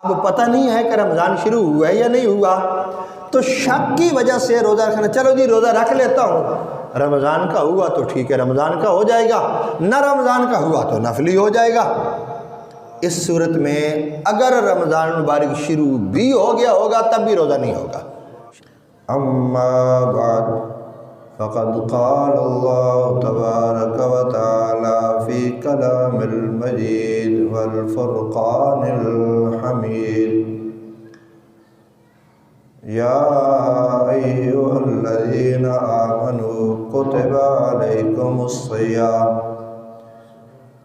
کو پتہ نہیں ہے کہ رمضان شروع ہوا ہے یا نہیں ہوا، تو شک کی وجہ سے روزہ رکھنا، چلو جی روزہ رکھ لیتا ہوں، رمضان کا ہوا تو ٹھیک ہے رمضان کا ہو جائے گا، نہ رمضان کا ہوا تو نفلی ہو جائے گا۔ اس صورت میں اگر رمضان مبارک شروع بھی ہو گیا ہوگا تب بھی روزہ نہیں ہوگا۔ اما بعد فقد قال اللہ تبارک و تعالی فی کلام المجید والفرقان الحمید، یا ایھا الذین آمنوا کتب علیکم الصیام،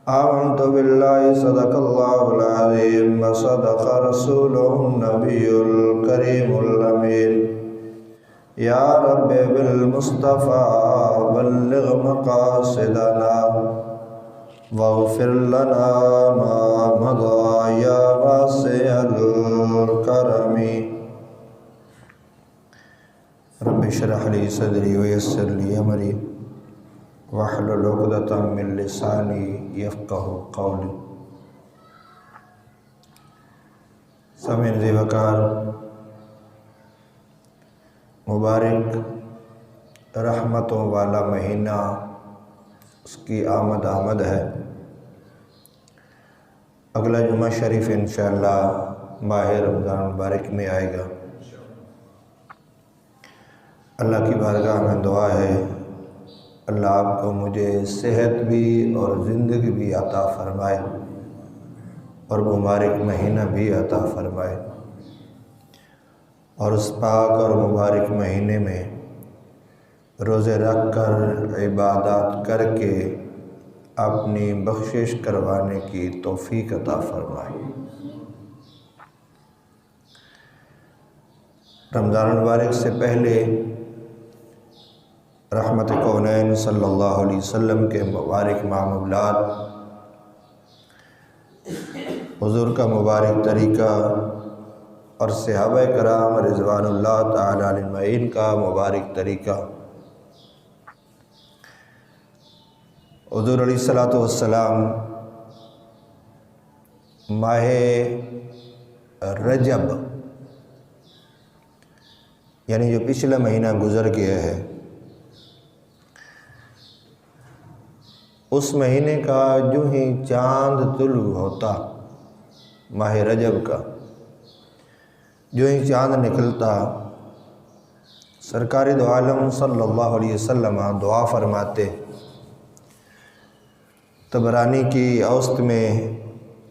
آمنت باللہ صدق اللہ العظیم وصدق رسولہ النبی الکریم الامین، یا رب بالمصطفیٰ بلغ مقاصدنا واغفر لنا ما مضى یا واسع الکرم، رب اشرح لی صدری ویسر لی امری واحلل عقدۃ من لسانی یفقہوا قولی۔ سامعین ذی وقار، مبارک رحمتوں والا مہینہ، اس کی آمد ہے۔ اگلا جمعہ شریف انشاءاللہ ماہ رمضان مبارک میں آئے گا۔ اللہ کی بارگاہ میں دعا ہے اللہ آپ کو مجھے صحت بھی اور زندگی بھی عطا فرمائے اور مبارک مہینہ بھی عطا فرمائے، اور اس پاک اور مبارک مہینے میں روزے رکھ کر عبادات کر کے اپنی بخشش کروانے کی توفیق عطا فرمائے۔ رمضان مبارک سے پہلے رحمت کونین صلی اللہ علیہ وسلم کے مبارک معمولات، حضور کا مبارک طریقہ اور صحابہ کرام رضوان اللہ تعالی علیہ اجمعین کا مبارک طریقہ، حضور علیہ السلام ماہ رجب یعنی جو پچھلا مہینہ گزر گیا ہے، اس مہینے کا جو ہی چاند طلوع ہوتا، ماہ رجب کا جو ہی چاند نکلتا، سرکار دو عالم صلی اللہ علیہ وسلم دعا فرماتے۔ طبرانی کی اوسط میں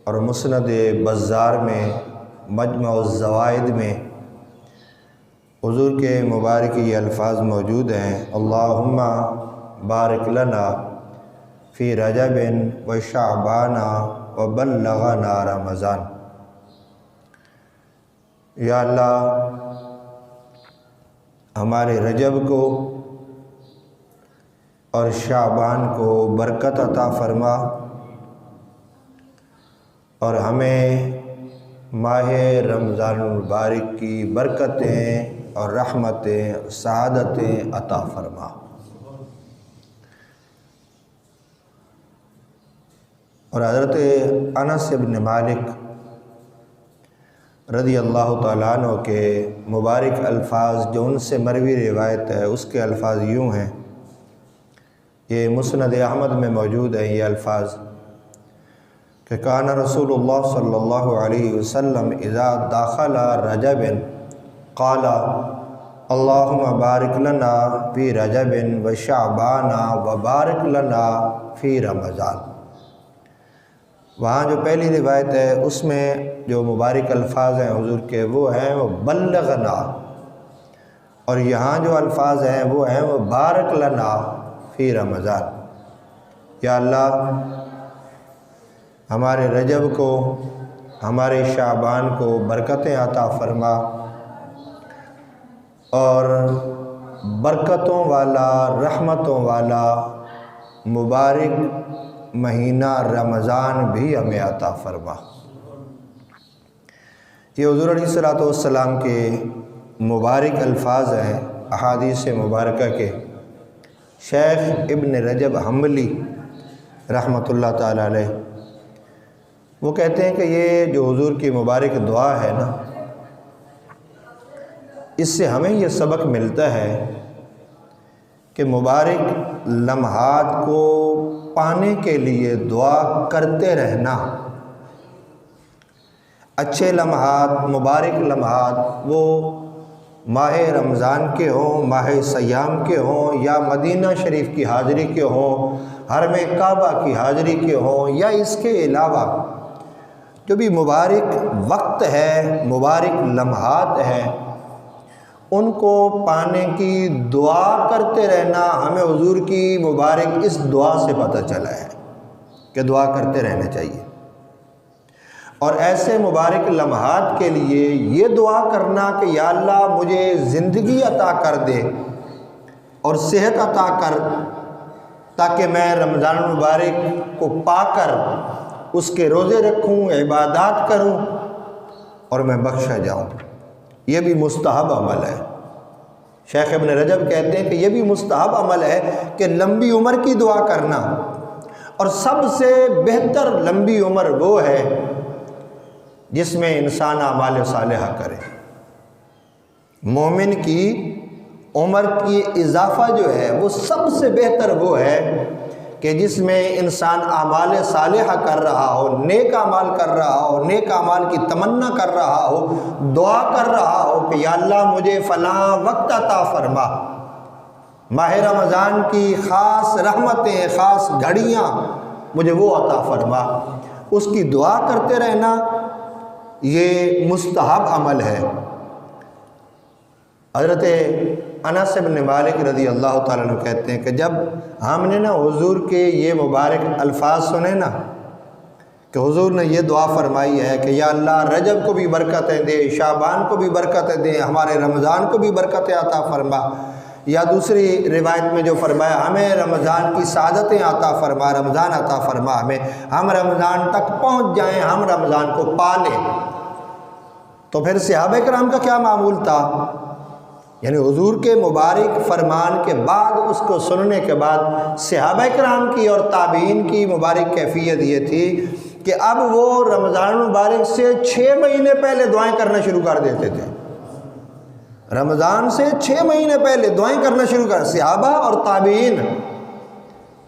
اور مسند بزار میں، مجمع الزوائد میں حضور کے مبارک یہ الفاظ موجود ہیں: اللہم بارک لنا فی رجب و شعبان و بلغنا رمضان، یا اللہ ہمارے رجب کو اور شعبان کو برکت عطا فرما، اور ہمیں ماہ رمضان المبارک کی برکتیں اور رحمتیں، سعادتیں عطا فرما۔ اور حضرت انس بن مالک رضی اللہ تعالیٰ عنہ کے مبارک الفاظ جو ان سے مروی روایت ہے، اس کے الفاظ یوں ہیں، یہ مسند احمد میں موجود ہیں یہ الفاظ کہ کان رسول اللہ صلی اللہ علیہ وسلم اذا داخل رجب قال اللہم بارک لنا فی رجب و شعبان و بارک لنا فی رمضان۔ وہاں جو پہلی روایت ہے اس میں جو مبارک الفاظ ہیں حضور کے وہ ہیں وہ بلغنا، اور یہاں جو الفاظ ہیں وہ ہیں وہ بارک لنا فی رمضان، یا اللہ ہمارے رجب کو، ہمارے شعبان کو برکتیں عطا فرما، اور برکتوں والا، رحمتوں والا مبارک مہینہ رمضان بھی ہمیں عطا فرما۔ یہ حضور علیہ السلام کے مبارک الفاظ ہیں احادیث مبارکہ کے۔ شیخ ابن رجب حنبلی رحمۃ اللہ تعالی علیہ وہ کہتے ہیں کہ یہ جو حضور کی مبارک دعا ہے نا، اس سے ہمیں یہ سبق ملتا ہے کہ مبارک لمحات کو پانے کے لیے دعا کرتے رہنا۔ اچھے لمحات، مبارک لمحات، وہ ماہ رمضان کے ہوں، ماہ سیام کے ہوں، یا مدینہ شریف کی حاضری کے ہوں، حرم کعبہ کی حاضری کے ہوں، یا اس کے علاوہ جو بھی مبارک وقت ہے، مبارک لمحات ہیں، ان کو پانے کی دعا کرتے رہنا۔ ہمیں حضور کی مبارک اس دعا سے پتہ چلا ہے کہ دعا کرتے رہنا چاہیے، اور ایسے مبارک لمحات کے لیے یہ دعا کرنا کہ یا اللہ مجھے زندگی عطا کر دے اور صحت عطا کر، تاکہ میں رمضان المبارک کو پا کر اس کے روزے رکھوں، عبادات کروں اور میں بخشا جاؤں۔ یہ بھی مستحب عمل ہے۔ شیخ ابن رجب کہتے ہیں کہ یہ بھی مستحب عمل ہے کہ لمبی عمر کی دعا کرنا، اور سب سے بہتر لمبی عمر وہ ہے جس میں انسان اعمال صالحہ کرے۔ مومن کی عمر کی اضافہ جو ہے وہ سب سے بہتر وہ ہے کہ جس میں انسان اعمال صالحہ کر رہا ہو، نیک اعمال کر رہا ہو، نیک اعمال کی تمنا کر رہا ہو، دعا کر رہا ہو کہ یا اللہ مجھے فلاں وقت عطا فرما، ماہ رمضان کی خاص رحمتیں، خاص گھڑیاں مجھے وہ عطا فرما۔ اس کی دعا کرتے رہنا یہ مستحب عمل ہے۔ حضرت انس بن مالک رضی اللہ تعالیٰ عنہ کہتے ہیں کہ جب ہم نے نا حضور کے یہ مبارک الفاظ سنے نا کہ حضور نے یہ دعا فرمائی ہے کہ یا اللہ رجب کو بھی برکتیں دے، شعبان کو بھی برکتیں دے، ہمارے رمضان کو بھی برکتیں عطا فرما، یا دوسری روایت میں جو فرمایا ہمیں رمضان کی سعادتیں عطا فرما، رمضان عطا فرما ہمیں، ہم رمضان تک پہنچ جائیں، ہم رمضان کو پا لیں۔ تو پھر صحابہ کرام کا کیا معمول تھا؟ یعنی حضور کے مبارک فرمان کے بعد، اس کو سننے کے بعد صحابہ کرام کی اور تابعین کی مبارک کیفیت یہ تھی کہ اب وہ رمضان مبارک سے 6 مہینے پہلے دعائیں کرنا شروع کر دیتے تھے۔ رمضان سے 6 مہینے پہلے دعائیں کرنا شروع کر، صحابہ اور تابعین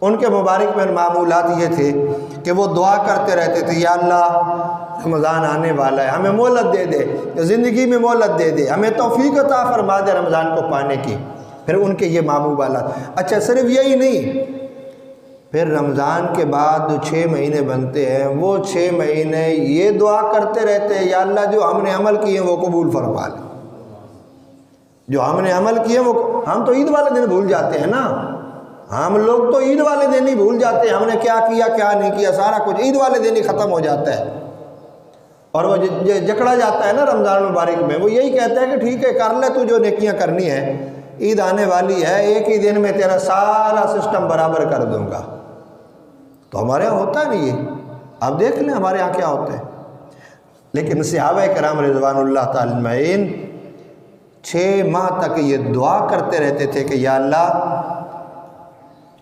ان کے مبارک میں معمولات یہ تھے کہ وہ دعا کرتے رہتے تھے یا اللہ رمضان آنے والا ہے، ہمیں مہلت دے دے، زندگی میں مہلت دے دے، ہمیں توفیق عطا فرما دے رمضان کو پانے کی۔ پھر ان کے یہ معمولات۔ اچھا صرف یہی نہیں، پھر رمضان کے بعد جو 6 مہینے بنتے ہیں وہ 6 مہینے یہ دعا کرتے رہتے ہیں یا اللہ جو ہم نے عمل کیے وہ قبول فرما لے، جو ہم نے عمل کیے وہ۔ ہم تو عید والے دن بھول جاتے ہیں نا، ہم لوگ تو عید والے دن ہی بھول جاتے ہیں ہم نے کیا کیا کیا نہیں کیا، سارا کچھ عید والے دن ہی ختم ہو جاتا ہے۔ اور وہ جکڑا جاتا ہے نا رمضان مبارک میں، وہ یہی کہتا ہے کہ ٹھیک ہے کر لے تو جو نیکیاں کرنی ہے، عید آنے والی ہے، ایک ہی دن میں تیرا سارا سسٹم برابر کر دوں گا۔ تو ہمارے یہاں ہوتا ہے نہیں یہ، آپ دیکھ لیں ہمارے یہاں کیا ہوتا ہے۔ لیکن صحابہ کرام رضوان اللہ تعالی اجمعین 6 ماہ تک یہ دعا کرتے رہتے تھے کہ یا اللہ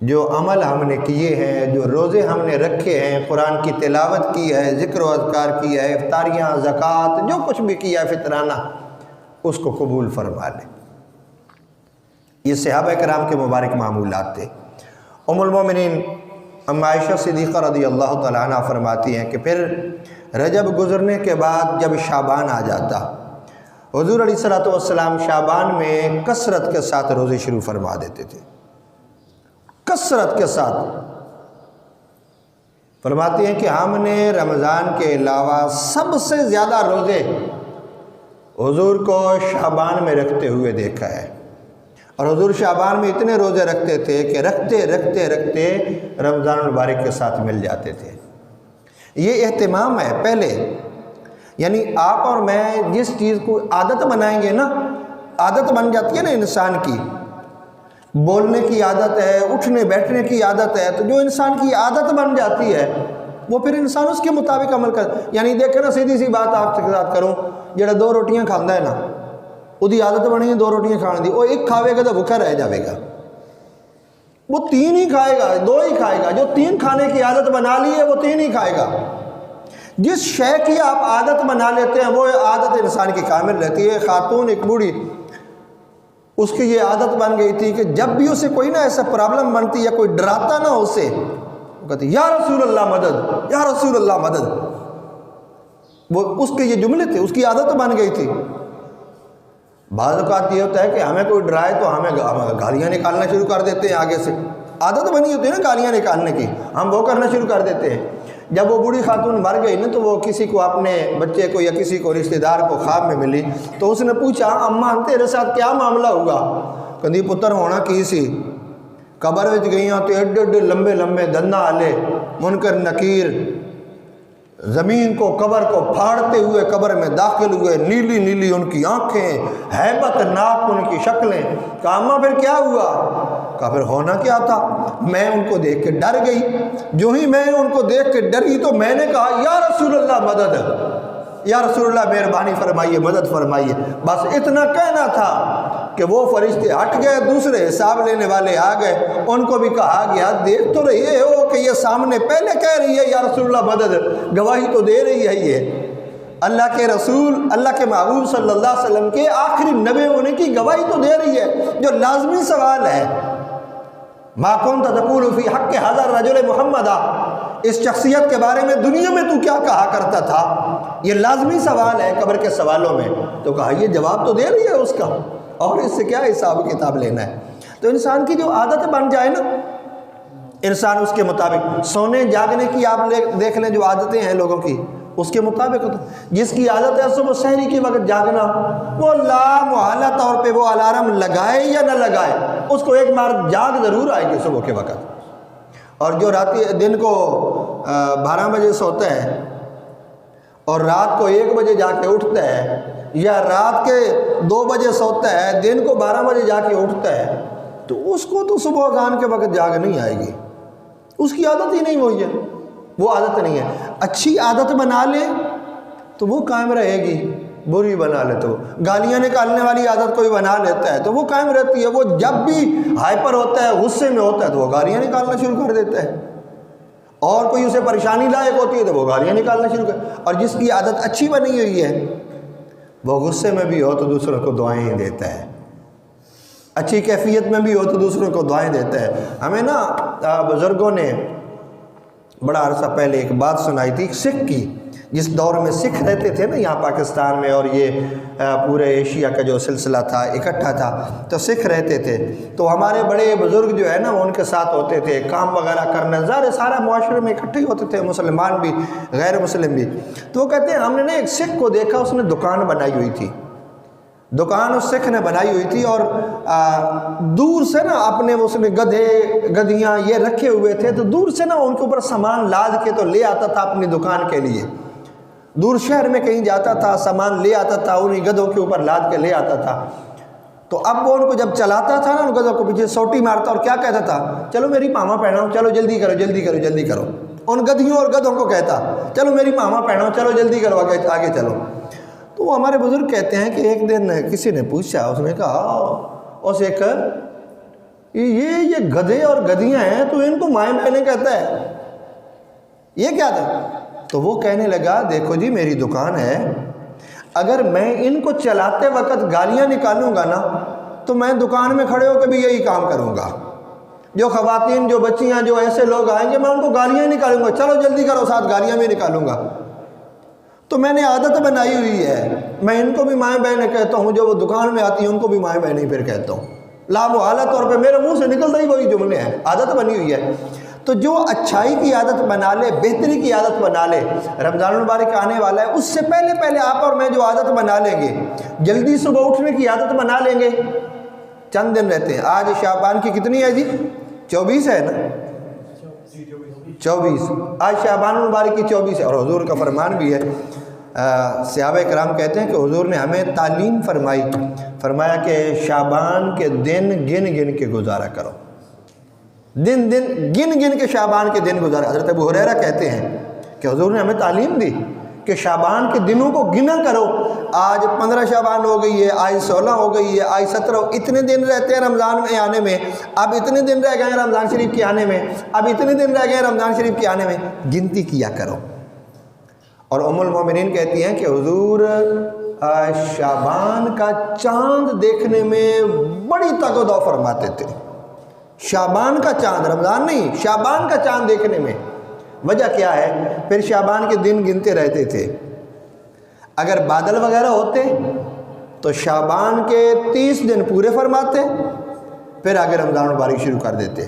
جو عمل ہم نے کیے ہیں، جو روزے ہم نے رکھے ہیں، قرآن کی تلاوت کی ہے، ذکر و اذکار کی ہے، افطاریاں، زکوٰۃ، جو کچھ بھی کیا ہے فطرانہ، اس کو قبول فرما لے۔ یہ صحابہ کرام کے مبارک معمولات تھے۔ ام المومنین ام عائشہ صدیقہ رضی اللہ تعالیٰ عنہ فرماتی ہیں کہ پھر رجب گزرنے کے بعد جب شعبان آ جاتا، حضور علیہ الصلوۃ والسلام شعبان میں کثرت کے ساتھ روزے شروع فرما دیتے تھے، کثرت کے ساتھ۔ فرماتے ہیں کہ ہم نے رمضان کے علاوہ سب سے زیادہ روزے حضور کو شعبان میں رکھتے ہوئے دیکھا ہے، اور حضور شعبان میں اتنے روزے رکھتے تھے کہ رکھتے رکھتے رکھتے رمضان المبارک کے ساتھ مل جاتے تھے۔ یہ اہتمام ہے پہلے، یعنی آپ اور میں جس چیز کو عادت بنائیں گے نا، عادت بن جاتی ہے نا انسان کی، بولنے کی عادت ہے، اٹھنے بیٹھنے کی عادت ہے، تو جو انسان کی عادت بن جاتی ہے وہ پھر انسان اس کے مطابق عمل کر۔ یعنی دیکھیں نا، سیدھی سی بات آپ کے ساتھ کروں، جڑا 2 روٹیاں کھاندا ہے نا، وہی عادت بنی ہے 2 روٹیاں کھان دی، وہ ایک کھاوے گا تو بھوکا رہ جاوے گا، وہ 3 ہی کھائے گا، 2 ہی کھائے گا۔ جو 3 کھانے کی عادت بنا لی ہے وہ 3 ہی کھائے گا۔ جس شے کی آپ عادت بنا لیتے ہیں وہ عادت انسان کی کامل رہتی ہے۔ خاتون ایک بوڑھی، اس کی یہ عادت بن گئی تھی کہ جب بھی اسے کوئی نہ ایسا پرابلم بنتی یا کوئی ڈراتا نہ اسے، وہ کہتی یا رسول اللہ مدد، یا رسول اللہ مدد۔ وہ اس کے یہ جملے تھے، اس کی عادت بن گئی تھی۔ بعض اوقات یہ ہوتا ہے کہ ہمیں کوئی ڈرائے تو ہمیں گالیاں نکالنا شروع کر دیتے ہیں آگے سے، عادت بنی ہوتی ہے نا گالیاں نکالنے کی، ہم وہ کرنا شروع کر دیتے ہیں۔ جب وہ بوڑھی خاتون مر گئی نا تو وہ کسی کو، اپنے بچے کو یا کسی کو رشتہ دار کو خواب میں ملی تو اس نے پوچھا اماں تیرے ساتھ کیا معاملہ ہوا؟ کہندی پتر ہونا کی سی، قبر وچ گئیاں تو ایڈے ایڈے لمبے لمبے دنداں والے منکر نکیر زمین کو، قبر کو پھاڑتے ہوئے قبر میں داخل ہوئے، نیلی نیلی ان کی آنکھیں، ہیبت ناک ان کی شکلیں۔ کہا اماں پھر کیا ہوا؟ کہا پھر ہونا کیا تھا، میں ان کو دیکھ کے ڈر گئی، جو ہی میں ان کو دیکھ کے ڈری تو میں نے کہا یا رسول اللہ مدد، یا رسول اللہ مہربانی فرمائیے، مدد فرمائیے۔ بس اتنا کہنا تھا کہ وہ فرشتے ہٹ گئے، دوسرے حساب لینے والے آ گئے، ان کو بھی کہا گیا دیکھ تو رہی ہو کہ یہ سامنے پہلے کہہ رہی ہے یا رسول اللہ مدد، گواہی تو دے رہی ہے، یہ اللہ کے رسول، اللہ کے محبوب صلی اللہ علیہ وسلم کے آخری نبی ہونے کی گواہی تو دے رہی ہے، جو لازمی سوال ہے۔ ما کنت تقول فی حق ھذا الرجل محمد، اس شخصیت کے بارے میں دنیا میں تو کیا کہا کرتا تھا، یہ لازمی سوال ہے قبر کے سوالوں میں۔ تو کہا یہ جواب تو دے رہی ہے اس کا، اور اس سے کیا حساب کتاب لینا ہے۔ تو انسان کی جو عادت بن جائے نا، انسان اس کے مطابق، سونے جاگنے کی آپ دیکھ لیں جو عادتیں ہیں لوگوں کی، اس کے مطابق ہوتا ہے۔ جس کی عادت ہے صبح سحری کے وقت جاگنا، وہ لا محالہ طور پہ وہ الارم لگائے یا نہ لگائے، اس کو ایک بار جاگ ضرور آئے گی صبح کے وقت۔ اور جو دن کو 12 بجے سوتا ہے اور رات کو 1 بجے جا کے اٹھتا ہے، یا رات کے 2 بجے سوتا ہے، دن کو 12 بجے جا کے اٹھتا ہے، تو اس کو تو صبح اذان کے وقت جاگ نہیں آئے گی، اس کی عادت ہی نہیں ہوئی ہے، وہ عادت نہیں ہے۔ اچھی عادت بنا لے تو وہ قائم رہے گی، بری بنا لے تو، گالیاں نکالنے والی عادت کوئی بنا لیتا ہے تو وہ قائم رہتی ہے۔ وہ جب بھی ہائپر ہوتا ہے، غصے میں ہوتا ہے تو وہ گالیاں نکالنا شروع کر دیتا ہے، اور کوئی اسے پریشانی لائق ہوتی ہے تو وہ گالیاں نکالنا شروع کر۔ اور جس کی عادت اچھی بنی ہوئی ہے وہ غصے میں بھی ہو تو دوسروں کو دعائیں دیتا ہے، اچھی کیفیت میں بھی ہو تو دوسروں کو دعائیں دیتا ہے۔ ہمیں نا بزرگوں نے بڑا عرصہ پہلے ایک بات سنائی تھی سکھ کی، جس دور میں سکھ رہتے تھے نا یہاں پاکستان میں، اور یہ پورے ایشیا کا جو سلسلہ تھا اکٹھا تھا، تو سکھ رہتے تھے، تو ہمارے بڑے بزرگ جو ہے نا وہ ان کے ساتھ ہوتے تھے، کام وغیرہ کرنا، ظاہر سارا معاشرے میں اکٹھے ہی ہوتے تھے، مسلمان بھی غیر مسلم بھی۔ تو وہ کہتے ہیں ہم نے نا ایک سکھ کو دیکھا، اس نے دکان بنائی ہوئی تھی، دکان اس سکھ نے بنائی ہوئی تھی، اور دور سے نا اپنے اس نے گدھے گدھیاں یہ رکھے ہوئے تھے، تو دور سے نا ان کے اوپر سامان لاد کے تو لے آتا تھا اپنی دکان کے لیے، دور شہر میں کہیں جاتا تھا سامان لے آتا تھا، انہیں گدھوں کے اوپر لاد کے لے آتا تھا۔ تو اب وہ ان کو جب چلاتا تھا نا، ان گدھوں کو پیچھے سوٹی مارتا اور کیا کہتا تھا، چلو میری پاما پہناؤ، چلو جلدی کرو جلدی کرو جلدی کرو، ان گدھیوں اور گدھوں کو کہتا چلو میری پاما پہناؤ، چلو جلدی کرو آگے چلو۔ تو وہ ہمارے بزرگ کہتے ہیں کہ ایک دن کسی نے پوچھا، اس نے کہا اس ایک یہ گدھے اور گدھیاں ہیں تو ان کو مائیں بہنیں کہتا ہے، یہ کیا تھا؟ تو وہ کہنے لگا دیکھو جی میری دکان ہے، اگر میں ان کو چلاتے وقت گالیاں نکالوں گا نا تو میں دکان میں کھڑے ہو کے بھی یہی کام کروں گا، جو خواتین جو بچیاں جو ایسے لوگ آئیں گے میں ان کو گالیاں ہی نکالوں گا، چلو جلدی کرو ساتھ گالیاں بھی نکالوں گا۔ تو میں نے عادت بنائی ہوئی ہے، میں ان کو بھی مائیں بہنیں کہتا ہوں، جو وہ دکان میں آتی ہیں ان کو بھی مائیں بہنیں پھر کہتا ہوں، لا محالہ طور پہ میرے منہ سے نکلتا ہی وہی جملے ہیں، عادت بنی ہوئی ہے۔ تو جو اچھائی کی عادت بنا لے، بہتری کی عادت بنا لے، رمضان المبارک آنے والا ہے، اس سے پہلے آپ اور میں جو عادت بنا لیں گے، جلدی صبح اٹھنے کی عادت بنا لیں گے، چند دن رہتے ہیں، آج شعبان کی کتنی ہے جی؟ 24 ہے نا، 24، آج شعبان المبارک کی 24 ہے، اور حضور کا فرمان بھی ہے، صحابہ کرام کہتے ہیں کہ حضور نے ہمیں تعلیم فرمایا کہ شعبان کے دن گن گن کے گزارا کرو، دن گن کے شعبان کے دن گزارا۔ حضرت ابو ہریرہ کہتے ہیں کہ حضور نے ہمیں تعلیم دی کہ شعبان کے دنوں کو گنا کرو، آج 15 شعبان ہو گئی ہے، آج 16 ہو گئی ہے، آج 17، اتنے دن رہتے ہیں رمضان میں آنے میں، اب اتنے دن رہ گئے رمضان شریف کے آنے میں، اب اتنے دن رہ گئے رمضان شریف کے آنے میں، گنتی کیا کرو۔ اور ام المومنین کہتی ہیں کہ حضور شعبان کا چاند دیکھنے میں بڑی تگ و دو فرماتے تھے. شعبان کا چاند، رمضان نہیں، شعبان کا چاند دیکھنے میں. وجہ کیا ہے؟ پھر شعبان کے دن گنتے رہتے تھے. اگر بادل وغیرہ ہوتے تو شعبان کے 30 دن پورے فرماتے، پھر آگے رمضان مبارک شروع کر دیتے.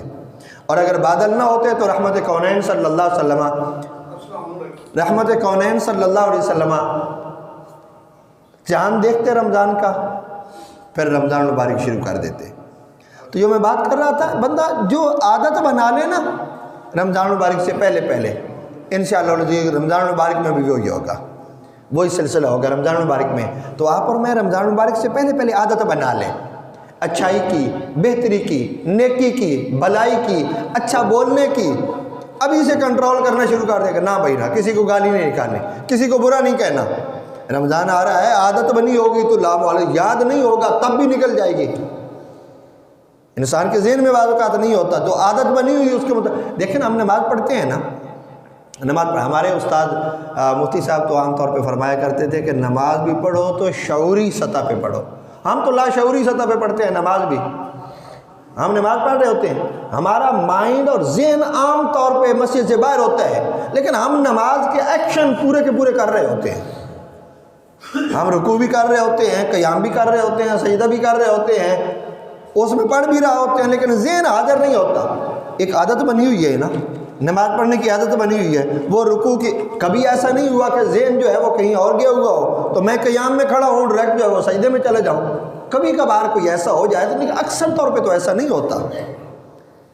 اور اگر بادل نہ ہوتے تو رحمت کونین صلی اللہ علیہ وسلم چاند دیکھتے رمضان کا، پھر رمضان مبارک شروع کر دیتے. تو جو میں بات کر رہا تھا، بندہ جو عادت بنا لے نا رمضان مبارک سے پہلے انشاءاللہ رمضان مبارک میں بھی وہی ہوگا، وہی سلسلہ ہوگا رمضان مبارک میں. تو آپ اور میں رمضان مبارک سے پہلے عادت بنا لیں، اچھائی کی، بہتری کی، نیکی کی، بھلائی کی، اچھا بولنے کی. ابھی سے کنٹرول کرنا شروع کر دے گا، نہ بھائی نہ، کسی کو گالی نہیں نکالنی، کسی کو برا نہیں کہنا. رمضان آ رہا ہے، عادت بنی ہوگی تو یاد نہیں ہوگا تب بھی نکل جائے گی. انسان کے ذہن میں بعض اوقات نہیں ہوتا، تو عادت بنی ہوئی اس کے مطابق. دیکھیں نا، ہم نماز پڑھتے ہیں نا، ہمارے استاد مفتی صاحب تو عام طور پہ فرمایا کرتے تھے کہ نماز بھی پڑھو تو شعوری سطح پہ پڑھو. ہم تو لاشعوری سطح پہ پڑھتے ہیں نماز بھی. ہم نماز پڑھ رہے ہوتے ہیں، ہمارا مائنڈ اور ذہن عام طور پہ مسجد سے باہر ہوتا ہے، لیکن ہم نماز کے ایکشن پورے کے پورے کر رہے ہوتے ہیں. ہم رکوع بھی کر رہے ہوتے ہیں، قیام بھی کر رہے ہوتے ہیں، سجدہ بھی کر رہے ہوتے ہیں، اس میں پڑھ بھی رہا ہوتے ہیں، لیکن ذہن حاضر نہیں ہوتا. ایک عادت بنی ہوئی ہے نا، نماز پڑھنے کی عادت بنی ہوئی ہے. وہ رکوع کی کبھی ایسا نہیں ہوا کہ ذہن جو ہے وہ کہیں اور گیا ہوا ہو تو میں قیام میں کھڑا ہوں ڈائریکٹ جو ہے وہ سجدے میں چلے جاؤں. کبھی کبھار کوئی ایسا ہو جائے تو، لیکن اکثر طور پہ تو ایسا نہیں ہوتا.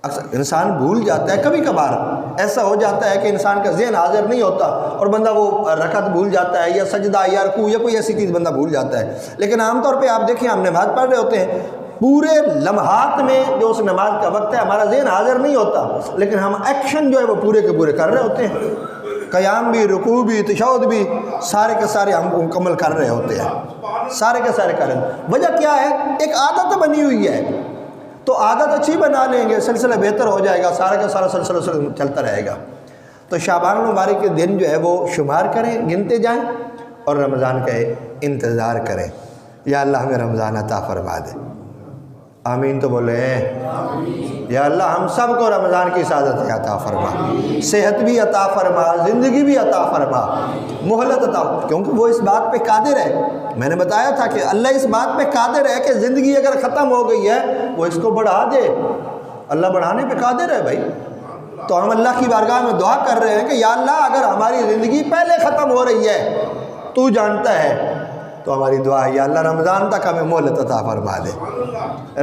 اکثر انسان بھول جاتا ہے، کبھی کبھار ایسا ہو جاتا ہے کہ انسان کا ذہن حاضر نہیں ہوتا اور بندہ وہ رکعت بھول جاتا ہے، یا سجدہ یا رکوع یا کوئی ایسی چیز بندہ بھول جاتا ہے. لیکن عام طور پہ آپ دیکھیں، ہم نماز پڑھ رہے ہوتے ہیں، پورے لمحات میں جو اس نماز کا وقت ہے ہمارا ذہن حاضر نہیں ہوتا، لیکن ہم ایکشن جو ہے وہ پورے کے پورے کر رہے ہوتے ہیں. قیام بھی، رکوع بھی، تشہد بھی، سارے کے سارے ہم مکمل کر رہے ہوتے ہیں، سارے کے سارے کر رہے ہیں. وجہ کیا ہے؟ ایک عادت بنی ہوئی ہے. تو عادت اچھی بنا لیں گے، سلسلہ بہتر ہو جائے گا، سارا کا سارا سلسلہ چلتا رہے گا. تو شعبان المبارک کے دن جو ہے وہ شمار کریں، گنتے جائیں اور رمضان کا انتظار کریں. یا اللہ ہمیں رمضان عطا فرما دے. آمین تو بولے. یا اللہ ہم سب کو رمضان کی سعادت عطا فرما، صحت بھی عطا فرما، زندگی بھی عطا فرما، مہلت عطا، کیونکہ وہ اس بات پہ قادر ہے. میں نے بتایا تھا کہ اللہ اس بات پہ قادر ہے کہ زندگی اگر ختم ہو گئی ہے وہ اس کو بڑھا دے. اللہ بڑھانے پہ قادر ہے بھائی. تو ہم اللہ کی بارگاہ میں دعا کر رہے ہیں کہ یا اللہ اگر ہماری زندگی پہلے ختم ہو رہی ہے تو جانتا ہے، تو ہماری دعا ہے یا اللہ رمضان تک ہمیں مہلت عطا فرما دے،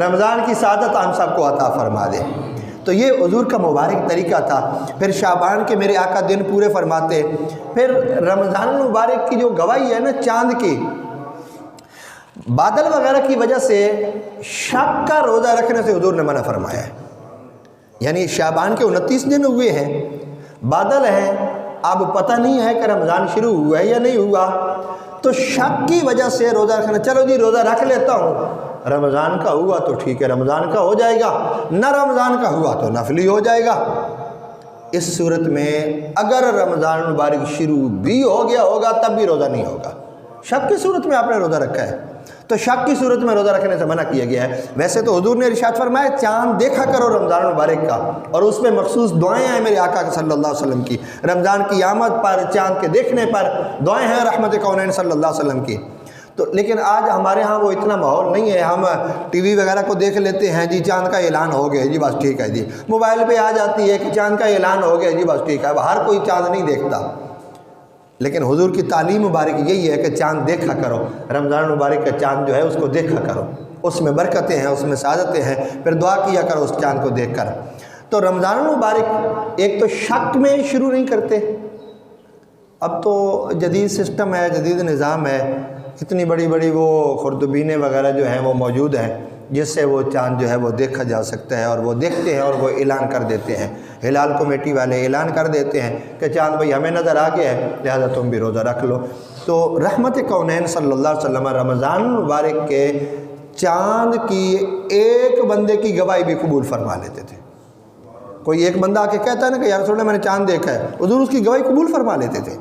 رمضان کی سعادت ہم سب کو عطا فرما دے. تو یہ حضور کا مبارک طریقہ تھا. پھر شعبان کے میرے آقا دن پورے فرماتے. پھر رمضان المبارک کی جو گواہی ہے نا چاند کی، بادل وغیرہ کی وجہ سے شک کا روزہ رکھنے سے حضور نے منع فرمایا ہے. یعنی شعبان کے 29 دن ہوئے ہیں، بادل ہیں، اب پتہ نہیں ہے کہ رمضان شروع ہوا ہے یا نہیں ہوا، تو شک کی وجہ سے روزہ رکھنا، چلو جی روزہ رکھ لیتا ہوں، رمضان کا ہوا تو ٹھیک ہے، رمضان کا ہو جائے گا، نہ رمضان کا ہوا تو نفلی ہو جائے گا. اس صورت میں اگر رمضان مبارک شروع بھی ہو گیا ہوگا تب بھی روزہ نہیں ہوگا. شک کی صورت میں آپ نے روزہ رکھا ہے تو شک کی صورت میں روزہ رکھنے سے منع کیا گیا ہے. ویسے تو حضور نے ارشاد فرمایا چاند دیکھا کرو رمضان مبارک کا، اور اس میں مخصوص دعائیں ہیں میرے آقا صلی اللہ علیہ وسلم کی. رمضان کی آمد پر، چاند کے دیکھنے پر دعائیں ہیں رحمت کونین صلی اللہ علیہ وسلم کی. تو لیکن آج ہمارے ہاں وہ اتنا ماحول نہیں ہے. ہم ٹی وی وغیرہ کو دیکھ لیتے ہیں، جی چاند کا اعلان ہو گیا جی بس ٹھیک ہے جی، موبائل پہ آ جاتی ہے کہ چاند کا اعلان ہو گیا جی بس ٹھیک ہے. ہر کوئی چاند نہیں دیکھتا، لیکن حضور کی تعلیم مبارک یہی ہے کہ چاند دیکھا کرو. رمضان مبارک کا چاند جو ہے اس کو دیکھا کرو، اس میں برکتیں ہیں، اس میں سعادتیں ہیں. پھر دعا کیا کرو اس چاند کو دیکھ کر. تو رمضان مبارک ایک تو شک میں شروع نہیں کرتے. اب تو جدید سسٹم ہے، جدید نظام ہے، اتنی بڑی بڑی وہ خوردبینیں وغیرہ جو ہیں وہ موجود ہیں جس سے وہ چاند جو ہے وہ دیکھا جا سکتا ہے، اور وہ دیکھتے ہیں اور وہ اعلان کر دیتے ہیں. ہلال کمیٹی والے اعلان کر دیتے ہیں کہ چاند بھائی ہمیں نظر آ گیا ہے لہذا تم بھی روزہ رکھ لو. تو رحمت کونین صلی اللہ علیہ وسلم رمضان مبارک کے چاند کی ایک بندے کی گواہی بھی قبول فرما لیتے تھے. کوئی ایک بندہ آ کے کہتا ہے نا کہ یا رسول اللہ میں نے چاند دیکھا ہے، حضور اس کی گواہی قبول فرما لیتے تھے.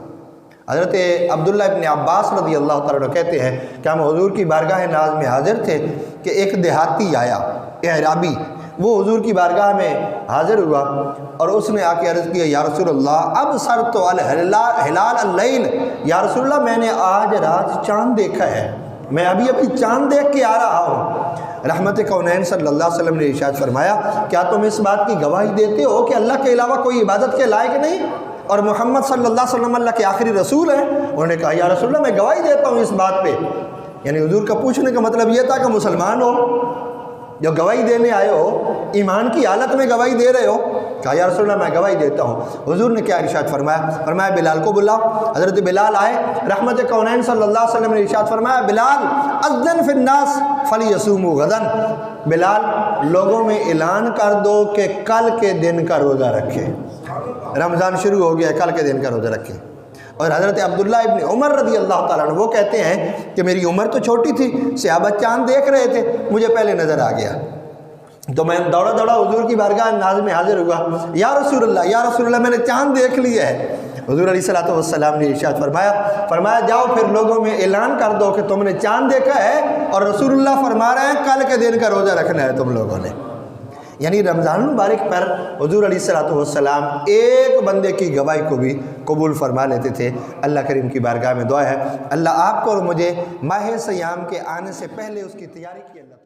حضرت عبداللہ ابن عباس رضی اللہ تعالیٰ عنہ کہتے ہیں کہ ہم حضور کی بارگاہ ناز میں حاضر تھے کہ ایک دیہاتی آیا، اعرابی، وہ حضور کی بارگاہ میں حاضر ہوا اور اس نے آ کے عرض کیا یا رسول اللہ ابصرت ہلال اللیل، یا رسول اللہ میں نے آج رات چاند دیکھا ہے، میں ابھی چاند دیکھ کے آ رہا ہوں۔ رحمت کونین صلی اللہ علیہ وسلم نے ارشاد فرمایا کیا تم اس بات کی گواہی دیتے ہو کہ اللہ کے علاوہ کوئی عبادت کے لائق نہیں اور محمد صلی اللہ علیہ وسلم اللہ کے آخری رسول ہیں؟ انہوں نے کہا یا رسول اللہ میں گواہی دیتا ہوں اس بات پہ۔ یعنی حضور کا پوچھنے کا مطلب یہ تھا کہ مسلمان ہو، جو گواہی دینے آئے ہو، ایمان کی حالت میں گواہی دے رہے ہو؟ کہا یا رسول اللہ میں گواہی دیتا ہوں۔ حضور نے کیا ارشاد فرمایا؟ فرمایا بلال کو بلاؤ۔ حضرت بلال آئے، رحمت کونین صلی اللہ علیہ وسلم نے ارشاد فرمایا بلال اذن فی الناس فلیصوموا غدا، بلال لوگوں میں اعلان کر دو کہ کل کے دن کا روزہ رکھے، رمضان شروع ہو گیا، کل کے دن کا روزہ رکھے۔ اور حضرت عبداللہ ابن عمر رضی اللہ تعالیٰ عنہ وہ کہتے ہیں کہ میری عمر تو چھوٹی تھی، صحابہ چاند دیکھ رہے تھے، مجھے پہلے نظر آ گیا تو میں دوڑا حضور کی بارگاہ ناز میں حاضر ہوا، یا رسول اللہ میں نے چاند دیکھ لیا ہے۔ حضور علیہ الصلوۃ والسلام نے ارشاد فرمایا جاؤ پھر لوگوں میں اعلان کر دو کہ تم نے چاند دیکھا ہے اور رسول اللہ فرما رہے ہیں کل کے دن کا روزہ رکھنا ہے تم لوگوں نے۔ یعنی رمضان المبارک پر حضور علیہ الصلوۃ والسلام ایک بندے کی گواہی کو بھی قبول فرما لیتے تھے۔ اللہ کریم کی بارگاہ میں دعا ہے اللہ آپ کو اور مجھے ماہ صیام کے آنے سے پہلے اس کی تیاری کی اللہ